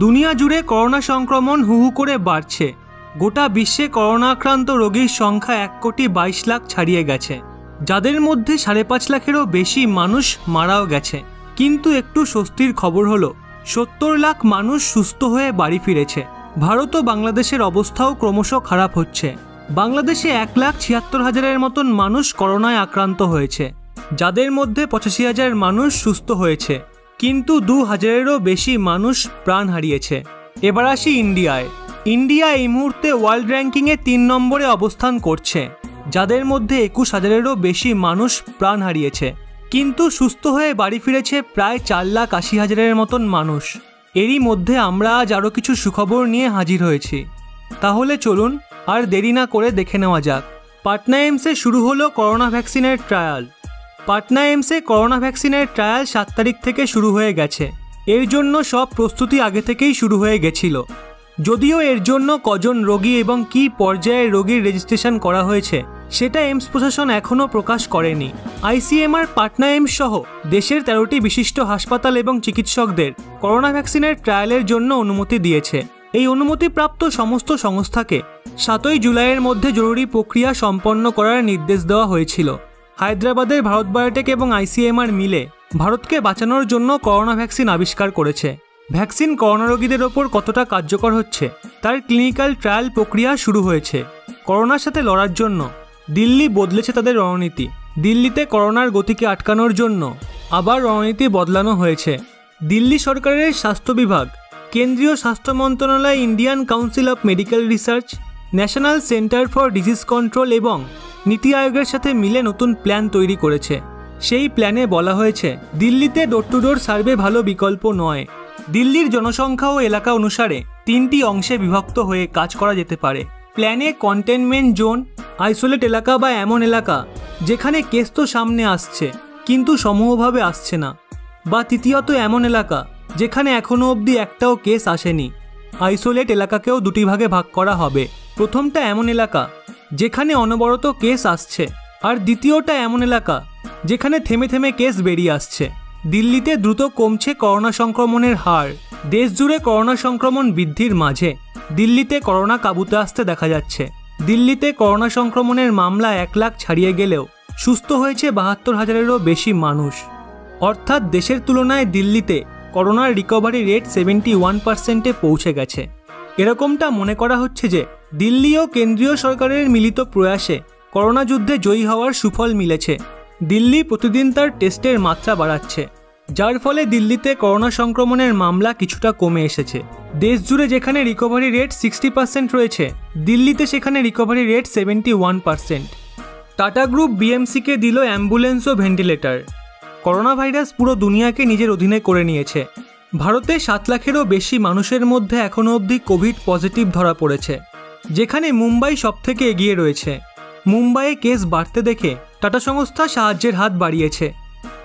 দুনিয়া জুড়ে করোনা সংক্রমণ হু হু করে বাড়ছে। গোটা বিশ্বে করোনা আক্রান্ত রোগীর সংখ্যা 1,22 লাখ ছাড়িয়ে গেছে, যাদের মধ্যে 5.5 লাখেরও বেশি মানুষ মারাও গেছে। কিন্তু একটু স্বস্তির খবর হলো 70 লাখ মানুষ সুস্থ হয়ে বাড়ি ফিরেছে। ভারত ও বাংলাদেশের অবস্থাও ক্রমশ খারাপ হচ্ছে। বাংলাদেশে 1,76,000-এর মতন মানুষ করোনায় আক্রান্ত হয়েছে, যাদের মধ্যে 85,000 মানুষ সুস্থ হয়েছে, কিন্তু 2,000-এরও বেশি মানুষ প্রাণ হারিয়েছে। এবার আসি ইন্ডিয়ায়। ইন্ডিয়া এই মুহূর্তে ওয়ার্ল্ড র্যাঙ্কিংয়ে 3 নম্বরে অবস্থান করছে, যাদের মধ্যে 21,000-এরও বেশি মানুষ প্রাণ হারিয়েছে, কিন্তু সুস্থ হয়ে বাড়ি ফিরেছে প্রায় 4,80,000-এর মতন মানুষ। এরই মধ্যে আমরা আজ আরও কিছু সুখবর নিয়ে হাজির হয়েছি। তাহলে চলুন আর দেরি না করে দেখে নেওয়া যাক। পাটনা এইমসে শুরু হলো করোনা ভ্যাকসিনের ট্রায়াল। পাটনা এইমসে করোনা ভ্যাকসিনের ট্রায়াল 7 তারিখ থেকে শুরু হয়ে গেছে। এর জন্য সব প্রস্তুতি আগে থেকেই শুরু হয়ে গেছিল। যদিও এর জন্য কজন রোগী এবং কী পর্যায়ে রোগীর রেজিস্ট্রেশন করা হয়েছে সেটা এইমস প্রশাসন এখনও প্রকাশ করেনি। আইসিএমআর পাটনা এইমস সহ দেশের 13টি বিশিষ্ট হাসপাতাল এবং চিকিৎসকদের করোনা ভ্যাকসিনের ট্রায়ালের জন্য অনুমতি দিয়েছে। এই অনুমতিপ্রাপ্ত সমস্ত সংস্থাকে 7ই জুলাইয়ের মধ্যে জরুরি প্রক্রিয়া সম্পন্ন করার নির্দেশ দেওয়া হয়েছিল। হায়দ্রাবাদের ভারত বায়োটেক এবং আইসিএমআর মিলে ভারতকে বাঁচানোর জন্য করোনা ভ্যাকসিন আবিষ্কার করেছে। ভ্যাকসিন করোনা রোগীদের ওপর কতটা কার্যকর হচ্ছে তার ক্লিনিক্যাল ট্রায়াল প্রক্রিয়া শুরু হয়েছে। করোনার সাথে লড়ার জন্য দিল্লি বদলেছে তাদের রণনীতি। দিল্লিতে করোনার গতিকে আটকানোর জন্য আবার রণনীতি বদলানো হয়েছে। দিল্লি সরকারের স্বাস্থ্য বিভাগ, কেন্দ্রীয় স্বাস্থ্য মন্ত্রণালয়, Indian council of medical research, national centre for disease control এবং নীতি আয়োগের সাথে মিলে নতুন প্ল্যান তৈরি করেছে। সেই প্ল্যানে বলা হয়েছে দিল্লিতে ডোর টু ডোর সার্ভে ভালো বিকল্প নয়। দিল্লির জনসংখ্যা ও এলাকা অনুসারে 3টি অংশে বিভক্ত হয়ে কাজ করা যেতে পারে। প্ল্যানে কন্টেনমেন্ট জোন, আইসোলেট এলাকা বা এমন এলাকা যেখানে কেস তো সামনে আসছে কিন্তু সমূহভাবে আসছে না, বা তৃতীয়ত এমন এলাকা যেখানে এখনও অবধি একটাও কেস আসেনি। আইসোলেট এলাকাকেও 2টি ভাগে ভাগ করা হবে। প্রথমটা এমন এলাকা যেখানে অনবরত কেস আসছে, আর দ্বিতীয়টা এমন এলাকা যেখানে থেমে থেমে কেস বেরিয়ে আসছে। দিল্লিতে দ্রুত কমছে করোনা সংক্রমণের হার। দেশ জুড়ে করোনা সংক্রমণ বৃদ্ধির মাঝে দিল্লিতে করোনা কাবুতে আসতে দেখা যাচ্ছে। দিল্লিতে করোনা সংক্রমণের মামলা 1 লাখ ছাড়িয়ে গেলেও সুস্থ হয়েছে 72,000-এরও বেশি মানুষ। অর্থাৎ দেশের তুলনায় দিল্লিতে করোনার রিকভারি রেট 71%-এ পৌঁছে গেছে। এরকমটা মনে করা হচ্ছে যে দিল্লি ও কেন্দ্রীয় সরকারের মিলিত প্রয়াসে করোনা যুদ্ধে জয়ী হওয়ার সুফল মিলেছে। দিল্লি প্রতিদিন তার টেস্টের মাত্রা বাড়াচ্ছে, যার ফলে দিল্লিতে করোনা সংক্রমণের মামলা কিছুটা কমে এসেছে। দেশ জুড়ে যেখানে রিকভারি রেট 60% রয়েছে, দিল্লিতে সেখানে রিকভারি রেট 71%। টাটা গ্রুপ বিএমসিকে দিল অ্যাম্বুলেন্স ও ভেন্টিলেটর। করোনা ভাইরাস পুরো দুনিয়াকে নিজের অধীনে করে নিয়েছে। ভারতে 7 লাখেরও বেশি মানুষের মধ্যে এখনও অবধি কোভিড পজিটিভ ধরা পড়েছে, যেখানে মুম্বাই সবথেকে এগিয়ে রয়েছে। মুম্বাইয়ে কেস বাড়তে দেখে টাটা সংস্থা সাহায্যের হাত বাড়িয়েছে।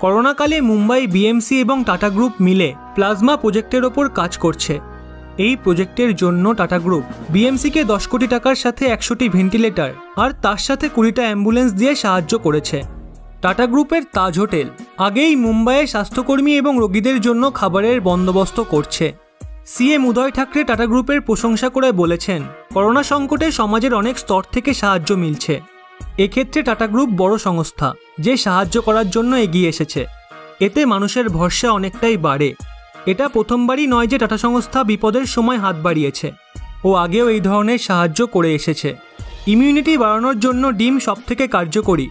করোনাকালে মুম্বাই বিএমসি এবং টাটা গ্রুপ মিলে প্লাজমা প্রজেক্টের ওপর কাজ করছে। এই প্রজেক্টের জন্য টাটা গ্রুপ বিএমসিকে 10 কোটি টাকার সাথে 100টি ভেন্টিলেটর আর তার সাথে 20টা অ্যাম্বুলেন্স দিয়ে সাহায্য করেছে। টাটা গ্রুপের তাজ হোটেল আগেই মুম্বাইয়ে স্বাস্থ্যকর্মী এবং রোগীদের জন্য খাবারের বন্দোবস্ত করছে। সিএম উদয় ঠাকরে টাটা গ্রুপের প্রশংসা করে বলেছেন, করোনা সংকটে সমাজের অনেক স্তর থেকে সাহায্য মিলছে। এক্ষেত্রে টাটা গ্রুপ বড় সংস্থা যে সাহায্য করার জন্য এগিয়ে এসেছে। এতে মানুষের ভরসা অনেকটাই বাড়ে। এটা প্রথমবারই নয় যে টাটা সংস্থা বিপদের সময় হাত বাড়িয়েছে, ও আগেও এই ধরনের সাহায্য করে এসেছে। ইমিউনিটি বাড়ানোর জন্য ডিম সবথেকে কার্যকরী।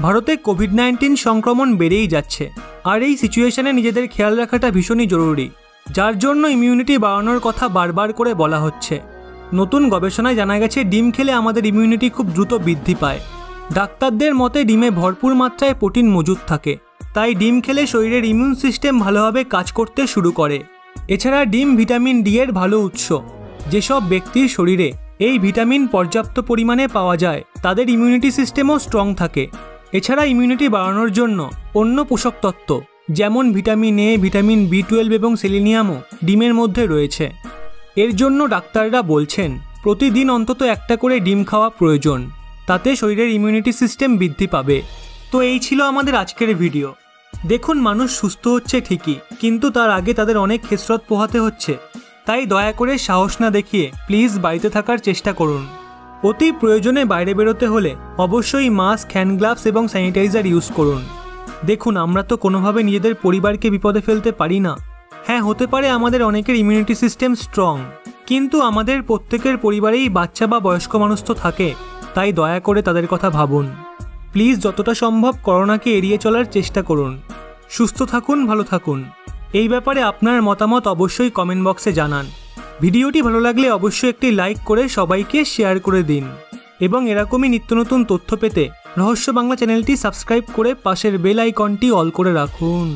ভারতে কোভিড-19 সংক্রমণ বেড়েই যাচ্ছে, আর এই সিচুয়েশনে নিজেদের খেয়াল রাখাটা ভীষণই জরুরি, যার জন্য ইমিউনিটি বাড়ানোর কথা বারবার করে বলা হচ্ছে। নতুন গবেষণায় জানা গেছে ডিম খেলে আমাদের ইমিউনিটি খুব দ্রুত বৃদ্ধি পায়। ডাক্তারদের মতে ডিমে ভরপুর মাত্রায় প্রোটিন মজুদ থাকে, তাই ডিম খেলে শরীরের ইমিউন সিস্টেম ভালোভাবে কাজ করতে শুরু করে। এছাড়া ডিম ভিটামিন ডি এর ভালো উৎস। যেসব ব্যক্তির শরীরে এই ভিটামিন পর্যাপ্ত পরিমাণে পাওয়া যায় তাদের ইমিউনিটি সিস্টেমও স্ট্রং থাকে। এছাড়া ইমিউনিটি বাড়ানোর জন্য অন্য পোষক তত্ত্ব যেমন ভিটামিন এ, ভিটামিন বি12 এবং সেলেনিয়ামও ডিমের মধ্যে রয়েছে। এর জন্য ডাক্তাররা বলছেন প্রতিদিন অন্তত একটা করে ডিম খাওয়া প্রয়োজন, তাতে শরীরের ইমিউনিটি সিস্টেম বৃদ্ধি পাবে। তো এই ছিল আমাদের আজকের ভিডিও। দেখুন, মানুষ সুস্থ হচ্ছে ঠিকই, কিন্তু তার আগে তাদের অনেক খেসরত পোহাতে হচ্ছে। তাই দয়া করে সাহস না দেখিয়ে প্লিজ বাড়িতে থাকার চেষ্টা করুন। অতি প্রয়োজনে বাইরে বেরোতে হলে অবশ্যই মাস্ক, হ্যান্ড গ্লাভস এবং স্যানিটাইজার ইউজ করুন। দেখুন, আমরা তো কোনোভাবে নিজেদের পরিবারকে বিপদে ফেলতে পারি না। হ্যাঁ, হতে পারে আমাদের অনেকের ইমিউনিটি সিস্টেম স্ট্রং, কিন্তু আমাদের প্রত্যেকের পরিবারেই বাচ্চা বা বয়স্ক মানুষ তো থাকে, তাই দয়া করে তাদের কথা ভাবুন। প্লিজ যতটা সম্ভব করোনাকে এড়িয়ে চলার চেষ্টা করুন। সুস্থ থাকুন, ভালো থাকুন। এই ব্যাপারে আপনার মতামত অবশ্যই কমেন্ট বক্সে জানান। ভিডিওটি ভালো লাগলে অবশ্যই একটি লাইক করে সবাইকে শেয়ার করে দিন এবং এরকমই নিত্য নতুন তথ্য পেতে রহস্য বাংলা চ্যানেলটি সাবস্ক্রাইব করে পাশের বেল আইকনটি অল করে রাখুন।